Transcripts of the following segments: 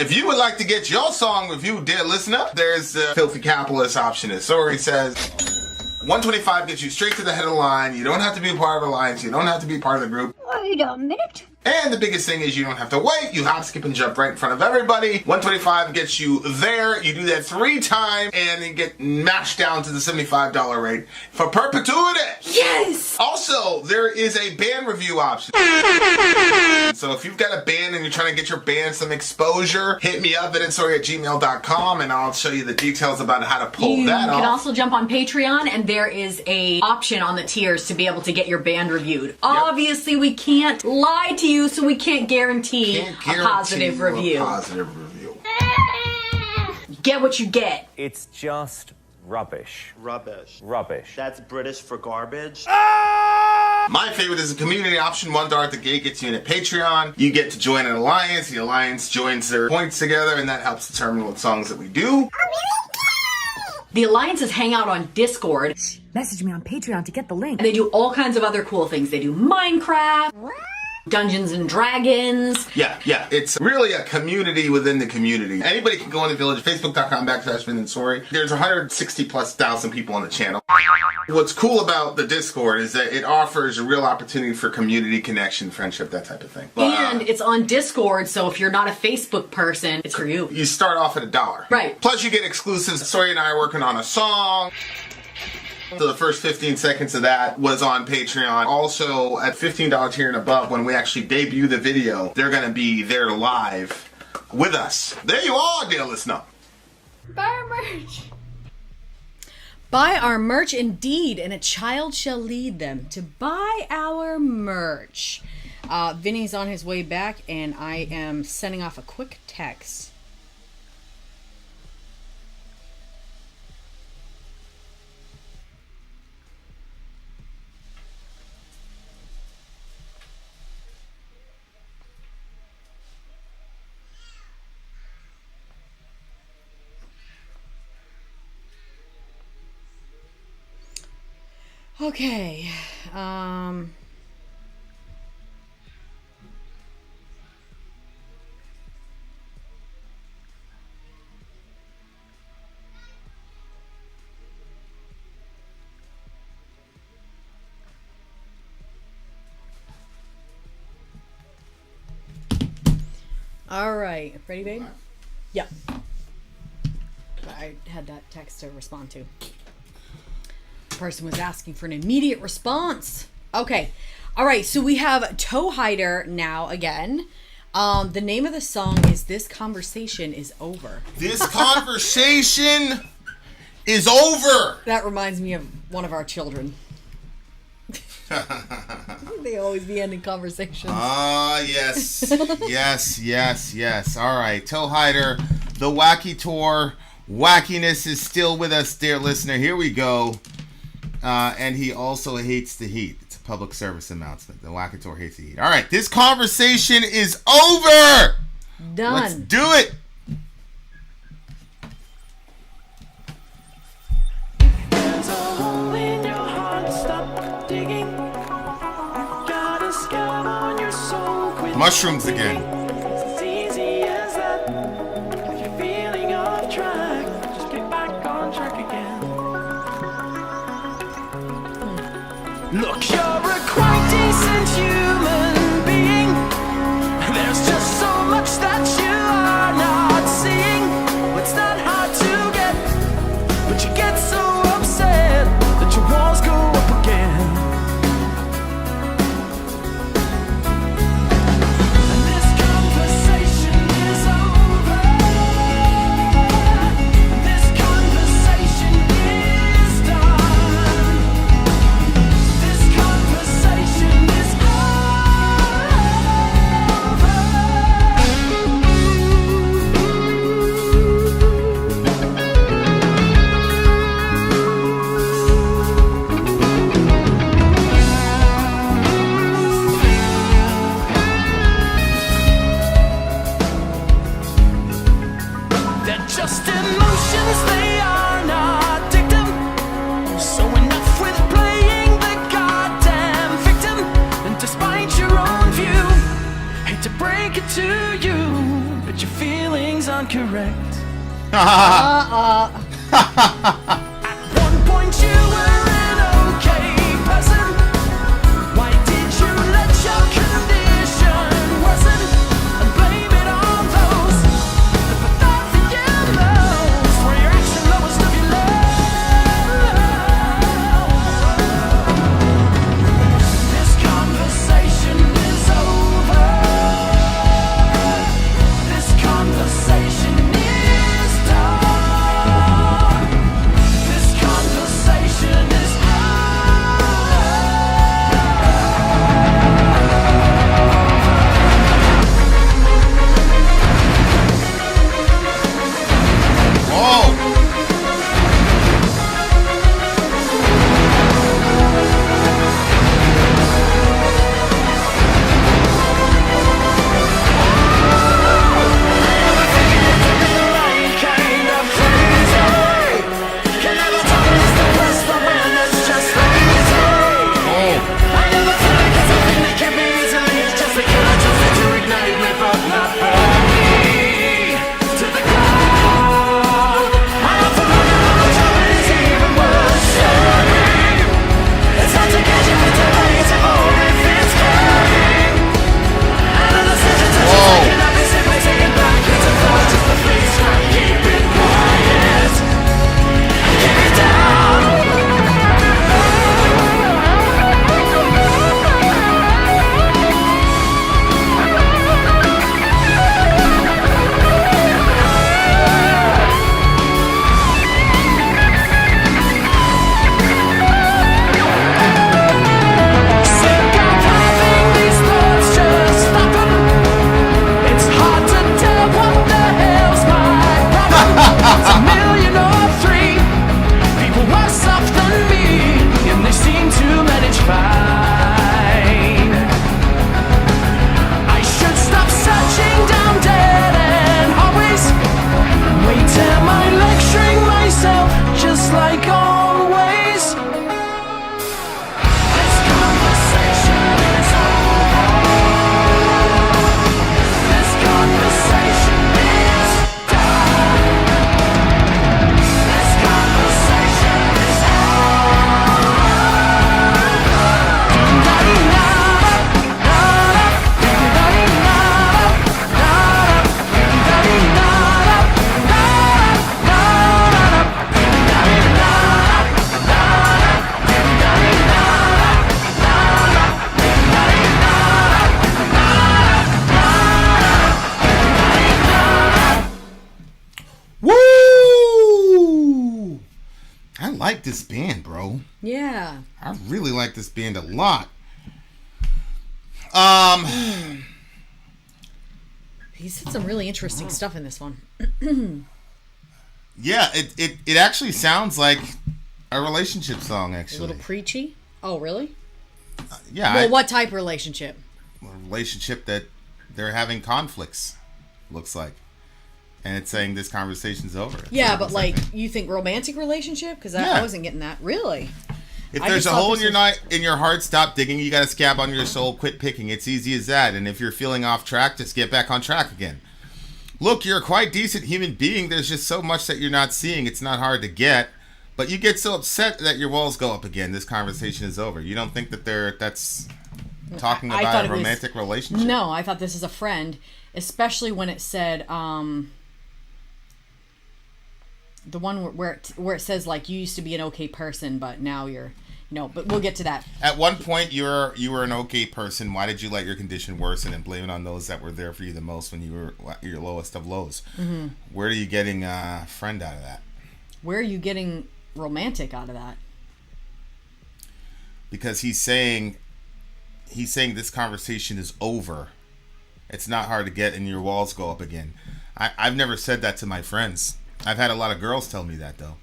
If you would like to get your song reviewed, dear listener, there's the Filthy Capitalist option. As Sori says, $125 gets you straight to the head of the line. You don't have to be a part of the alliance. You don't have to be part of the group. Wait a minute. And the biggest thing is you don't have to wait. You hop, skip, and jump right in front of everybody. $125 gets you there. You do that 3 times, and you get mashed down to the $75 rate for perpetuity. Yes! Also, there is a band review option. So if you've got a band and you're trying to get your band some exposure, hit me up at vinsori@gmail.com, and I'll show you the details about how to pull that off. You can also jump on Patreon, and there is a option on the tiers to be able to get your band reviewed. Yep. Obviously, we can't lie to you, so we can't guarantee a positive review. Get what you get. It's just rubbish. Rubbish. Rubbish. That's British for garbage. My favorite is a community option. $1 at the gate gets you in at Patreon. You get to join an alliance. The alliance joins their points together, and that helps determine what songs that we do. The alliances hang out on Discord. Message me on Patreon to get the link. And they do all kinds of other cool things. They do Minecraft, Dungeons and Dragons. Yeah. It's really a community within the community. Anybody can go on the village, facebook.com/Vin and Sori. There's 160,000+ people on the channel. What's cool about the Discord is that it offers a real opportunity for community connection, friendship, that type of thing. And it's on Discord, so if you're not a Facebook person, it's for you. You start off at $1. Right. Plus you get exclusives. Sori and I are working on a song. So the first 15 seconds of that was on Patreon. Also, at $15 tier and above, when we actually debut the video, they're going to be there live with us. There you are, dear listener. Buy our merch. Buy our merch indeed, and a child shall lead them to buy our merch. Vinny's on his way back, and I am sending off a quick text. Okay, all right, ready, babe? Yeah. I had that text to respond to. Person was asking for an immediate response. Okay. All right. So we have Toe Hider now again. The name of the song is This Conversation Is Over. This conversation is over. That reminds me of one of our children. They always be ending conversations. Yes. Yes. All right. Toe Hider, the Wacky Tour. Wackiness is still with us, dear listener. Here we go. And he also hates the heat. It's a public service announcement. The Wackator hates the heat. All right, this conversation is over. Done. Let's do it. There's a hole in your heart, stop digging. Gotta scout on your soul, quit Mushrooms again. It's as easy as that. If you're feeling off track, just get back on track again. Look, you're a quite decent human being. There's just so much that you are not seeing. It's not hard to get, but you get so upset that your walls go up again. And this conversation is over. This conversation is done. This conversation is they're just emotions, they are not dictum. So enough with playing the goddamn victim. And despite your own view, hate to break it to you, but you're feeling things aren't correct. At one point you were an okay person. Why did you let your condition worsen and blame it on those that thought that you most for your action lowest of your love? This conversation is over. This conversation is done. This conversation is Whoa! kind of crazy. Can never tell me it's the best of when it's just lazy. I never feel like it's a thing that can be easily. It's just a killer just to ignite me, but not burn me to the ground. I often wonder how much of it is even worth sharing. It's hard to get you into ways or if it's caring. And the decisions that you're taking, I'll be simply taking back into thought just to please not keep it quiet. Keep it down. Sick of having these thoughts just stop 'em. It's hard to tell what the hell's my problem. It's a million or three people worse off than me, and they seem to manage fine. I should stop searching down dead end hallways. Wait, am I lecturing myself just like always? This conversation is over. This conversation is done. This conversation is Woo! I like this band, bro. Yeah. I really like this band a lot. He said some really interesting stuff in this one. Yeah, it actually sounds like a relationship song, A actually. little preachy. Oh, really? Yeah, Well, what type of relationship? a relationship that they're having conflicts, looks like. And it's saying this conversation's over. Yeah, but like, you think romantic relationship? Because I Yeah. wasn't getting that. Really? If I there's just a thought hole this in your was- night in your heart, stop digging. You got a scab on your soul, quit picking. It's easy as that. And if you're feeling off track, just get back on track again. Look, you're a quite decent human being. There's just so much that you're not seeing. It's not hard to get. But you get so upset that your walls go up again. This conversation is over. You don't think that that's talking I about thought a it was- romantic relationship? No, I thought this is a friend, especially when it said, the one where it says like you used to be an okay person, but now you're, but we'll get to that. At one point, you were an okay person. Why did you let your condition worsen and blame it on those that were there for you the most when you were at your lowest of lows? Mm-hmm. Where are you getting a friend out of that? Where are you getting romantic out of that? Because he's saying this conversation is over. It's not hard to get, and your walls go up again. I've never said that to my friends. I've had a lot of girls tell me that, though. You know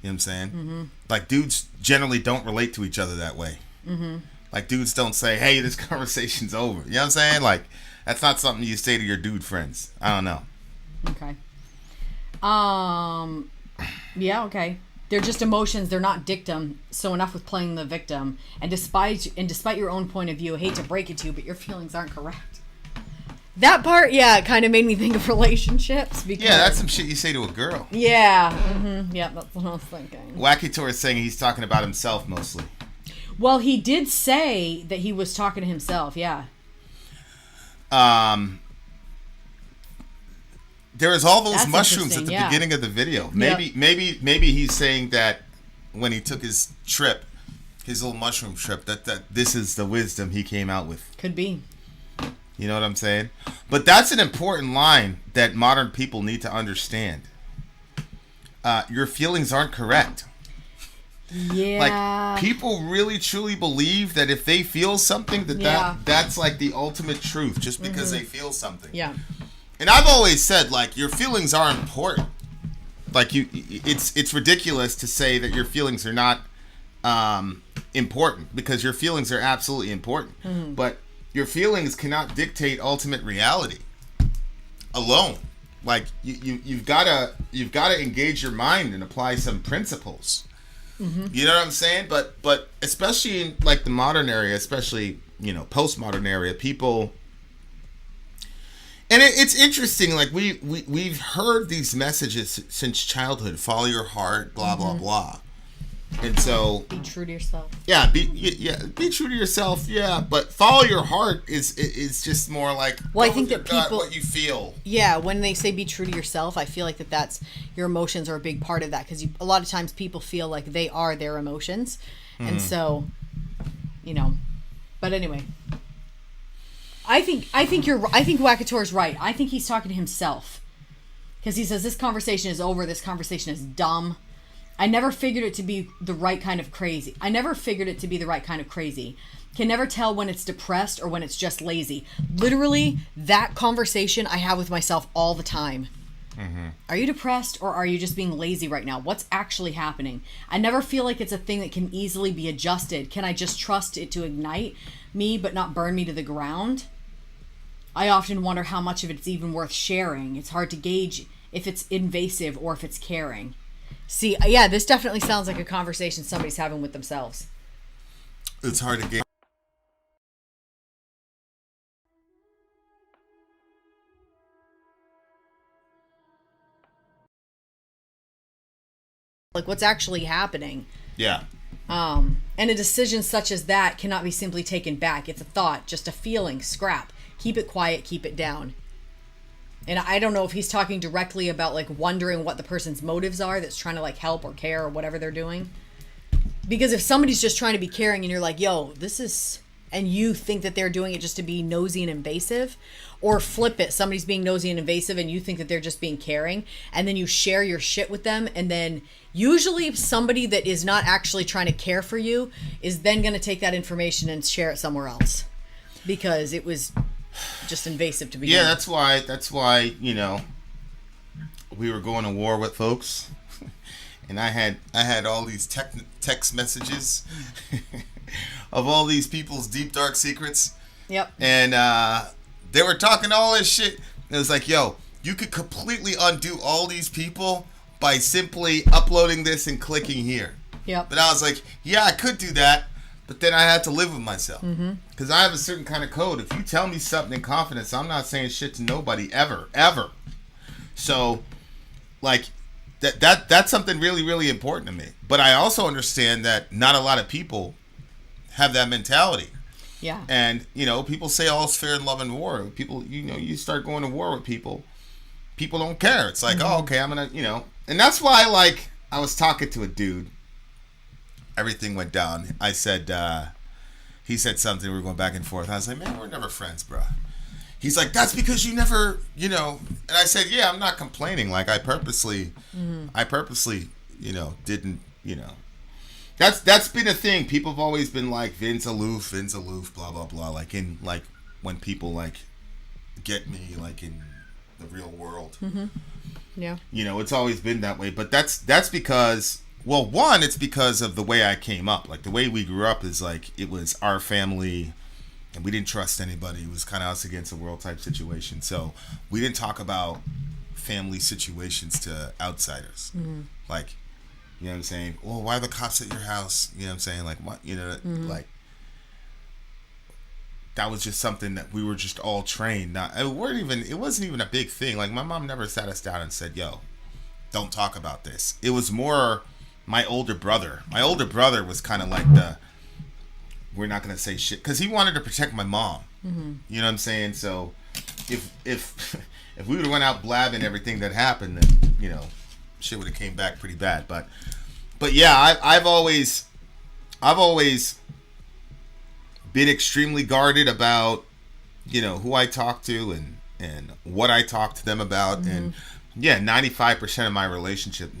what I'm saying? Mm-hmm. Like, dudes generally don't relate to each other that way. Mm-hmm. Like, dudes don't say, hey, this conversation's over. You know what I'm saying? Like, that's not something you say to your dude friends. I don't know. Okay. Yeah, okay. They're just emotions. They're not dictum. So enough with playing the victim. And despite your own point of view, I hate to break it to you, but your feelings aren't correct. That part, yeah, kind of made me think of relationships. Because, Yeah, that's some shit you say to a girl. Yeah. Mm-hmm. Yeah, that's what I was thinking. Wacky Tour is saying he's talking about himself mostly. Well, he did say that he was talking to himself, yeah. There is all those That's mushrooms at the interesting, yeah. beginning of the video. Maybe he's saying that when he took his trip, his little mushroom trip, that this is the wisdom he came out with. Could be. You know what I'm saying? But that's an important line that modern people need to understand. Your feelings aren't correct. Yeah. Like, people really truly believe that if they feel something, that's like the ultimate truth, just because they feel something. Yeah. And I've always said, like, your feelings are important. Like, it's ridiculous to say that your feelings are not important, because your feelings are absolutely important. But your feelings cannot dictate ultimate reality alone. Like, you've gotta engage your mind and apply some principles. You know what I'm saying? But especially in like the modern area, especially, you know, postmodern area, people. And it's interesting. Like we've heard these messages since childhood. Follow your heart. Blah blah blah. And so Be true to yourself. yeah, be true to yourself. Yeah, but follow your heart is just more like, Well, I go think with that your gut, people- what you feel. Yeah, when they say be true to yourself, I feel like that's your emotions are a big part of that, because a lot of times people feel like they are their emotions, and so, you know. But anyway, I think Wakator's right. I think he's talking to himself, because he says this conversation is over. This conversation is dumb. I never figured it to be the right kind of crazy. Can never tell when it's depressed or when it's just lazy. Literally, that conversation I have with myself all the time. Are you depressed or are you just being lazy right now? What's actually happening? I never feel like it's a thing that can easily be adjusted. Can I just trust it to ignite me but not burn me to the ground? I often wonder how much of it's even worth sharing. It's hard to gauge if it's invasive or if it's caring. See, yeah, this definitely sounds like a conversation somebody's having with themselves. It's hard to get. Like, what's actually happening. Yeah. And a decision such as that cannot be simply taken back. It's a thought, just a feeling, scrap. Keep it quiet, keep it down. And I don't know if he's talking directly about, like, wondering what the person's motives are that's trying to, like, help or care or whatever they're doing. Because if somebody's just trying to be caring and you're like, yo, this is... And you think that they're doing it just to be nosy and invasive. Or flip it, somebody's being nosy and invasive and you think that they're just being caring. And then you share your shit with them. And then usually somebody that is not actually trying to care for you is then going to take that information and share it somewhere else. Because it was... just invasive to begin. Yeah, that's why, you know, we were going to war with folks, and I had all these text messages of all these people's deep dark secrets. Yep. And they were talking all this shit. And it was like, yo, you could completely undo all these people by simply uploading this and clicking here. Yep. But I was like, yeah, I could do that. But then I had to live with myself. Because I have a certain kind of code. If you tell me something in confidence, I'm not saying shit to nobody ever. So, like, that's something really, really important to me. But I also understand that not a lot of people have that mentality. Yeah. And, you know, people say all's fair in love and war. People, you know, you start going to war with people don't care. It's like, oh, okay, I'm going to, you know. And that's why, like, I was talking to a dude. Everything went down. I said, he said something, we were going back and forth. I was like, man, we're never friends, bro. He's like, that's because you never, you know. And I said, yeah, I'm not complaining. Like, I purposely, you know, didn't, you know. That's been a thing. People have always been like, Vin's aloof, blah, blah, blah. Like, in, like, when people, like, get me, like, in the real world. Yeah. You know, it's always been that way. But that's because... Well, one, it's because of the way I came up. Like, the way we grew up is like, it was our family, and we didn't trust anybody. It was kind of us against the world type situation. So we didn't talk about family situations to outsiders. Like, you know what I'm saying? Well, why are the cops at your house? You know what I'm saying? Like, what? You know, like, that was just something that we were just all trained. It wasn't even a big thing. Like, my mom never sat us down and said, yo, don't talk about this. It was more my older brother. My older brother was kind of like we're not going to say shit, because he wanted to protect my mom. Mm-hmm. You know what I'm saying? So if we would have went out blabbing everything that happened, then, you know, shit would have came back pretty bad. But yeah, I've always been extremely guarded about, you know, who I talk to and what I talk to them about. Mm-hmm. And yeah, 95% of my relationship,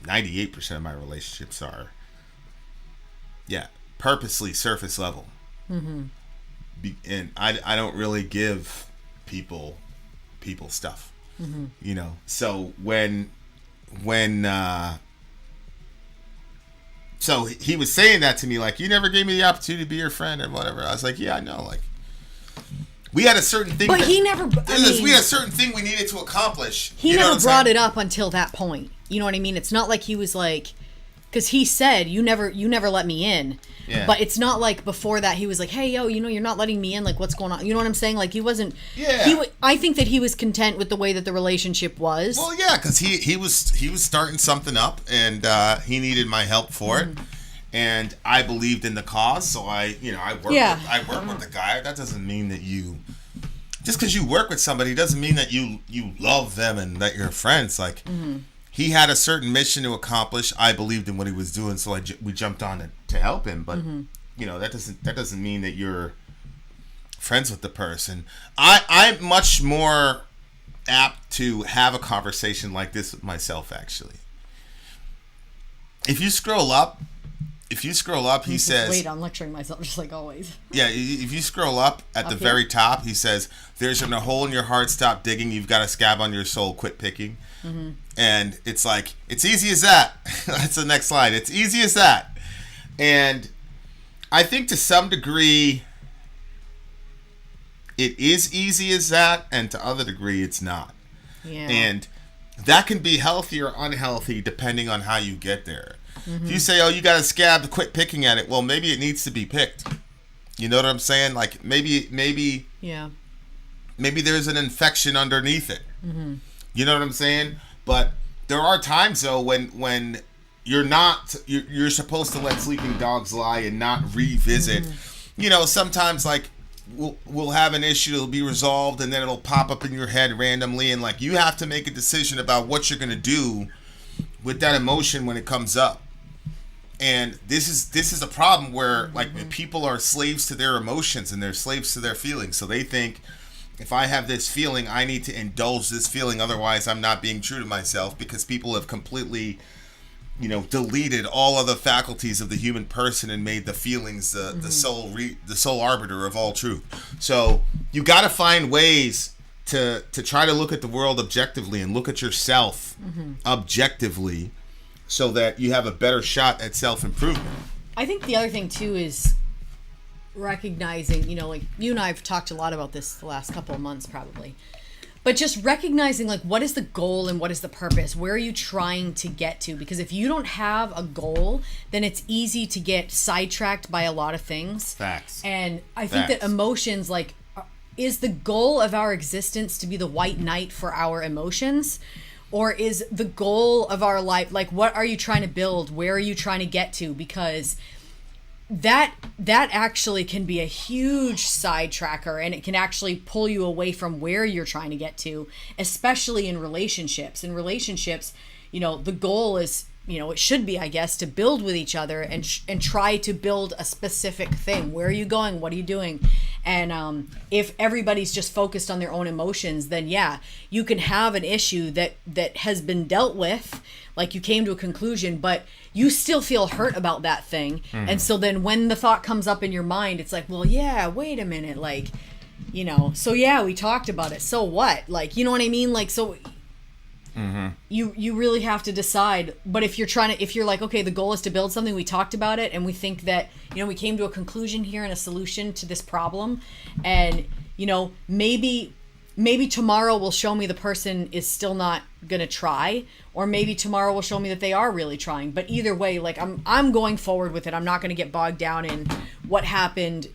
98% of my relationships are, purposely surface level. Mm-hmm. And I don't really give people stuff, mm-hmm. you know. So so he was saying that to me, like, you never gave me the opportunity to be your friend and whatever. I was like, yeah, I know. Like, we had a certain thing. But we had a certain thing we needed to accomplish. He never brought it up until that point. You know what I mean? It's not like he was like, because he said, you never let me in. Yeah. But it's not like before that he was like, hey, yo, you know, you're not letting me in. Like, what's going on? You know what I'm saying? Like, he wasn't. Yeah. I think that he was content with the way that the relationship was. Well, yeah, because he was starting something up, and he needed my help for it, and I believed in the cause. So I work with the guy. That doesn't mean that just because you work with somebody doesn't mean that you love them and that you're friends. Like. Mm-hmm. He had a certain mission to accomplish. I believed in what he was doing, so we jumped on to help him. But mm-hmm. you know, that doesn't mean that you're friends with the person. I'm much more apt to have a conversation like this with myself. Actually, if you scroll up, he says. Wait, I'm lecturing myself just like always. Yeah, if you scroll up at the very top, he says, "There's a hole in your heart. Stop digging. You've got a scab on your soul. Quit picking." Mm-hmm. And it's like, it's easy as that. That's the next slide. It's easy as that. And I think to some degree, it is easy as that, and to other degree, it's not. Yeah. And that can be healthy or unhealthy depending on how you get there. Mm-hmm. If you say, oh, you got a scab, to quit picking at it, well, maybe it needs to be picked. You know what I'm saying? Like, maybe there's an infection underneath it. Mm-hmm. You know what I'm saying? But there are times though when you're supposed to let sleeping dogs lie and not revisit. Mm-hmm. You know, sometimes like we'll have an issue, it'll be resolved, and then it'll pop up in your head randomly, and like you have to make a decision about what you're gonna do with that emotion when it comes up. And this is a problem where like people are slaves to their emotions and they're slaves to their feelings. So they think, if I have this feeling, I need to indulge this feeling. Otherwise, I'm not being true to myself, because people have completely, you know, deleted all other faculties of the human person and made the feelings the sole arbiter of all truth. So you got to find ways to try to look at the world objectively and look at yourself objectively, so that you have a better shot at self-improvement. I think the other thing too is recognizing, you know, like you and I have talked a lot about this the last couple of months probably, but just recognizing like what is the goal and what is the purpose? Where are you trying to get to? Because if you don't have a goal, then it's easy to get sidetracked by a lot of things. Facts. And I think that emotions, like, is the goal of our existence to be the white knight for our emotions? Or is the goal of our life, like, what are you trying to build? Where are you trying to get to? Because that actually can be a huge sidetracker, and it can actually pull you away from where you're trying to get to, especially in relationships. In relationships, you know, the goal is, you know, it should be, I guess, to build with each other and try to build a specific thing. Where are you going? What are you doing? And if everybody's just focused on their own emotions, then yeah, you can have an issue that has been dealt with, like you came to a conclusion, but you still feel hurt about that thing. Mm-hmm. And so then when the thought comes up in your mind, it's like, well, yeah, wait a minute, like, you know, so yeah, we talked about it. So what? Like, you know what I mean? Like, so you really have to decide. But if you're like, okay, the goal is to build something, we talked about it, and we think that, you know, we came to a conclusion here and a solution to this problem, and, you know, maybe tomorrow will show me the person is still not gonna try, or maybe tomorrow will show me that they are really trying. But either way, like, I'm going forward with it. I'm not gonna get bogged down in what happened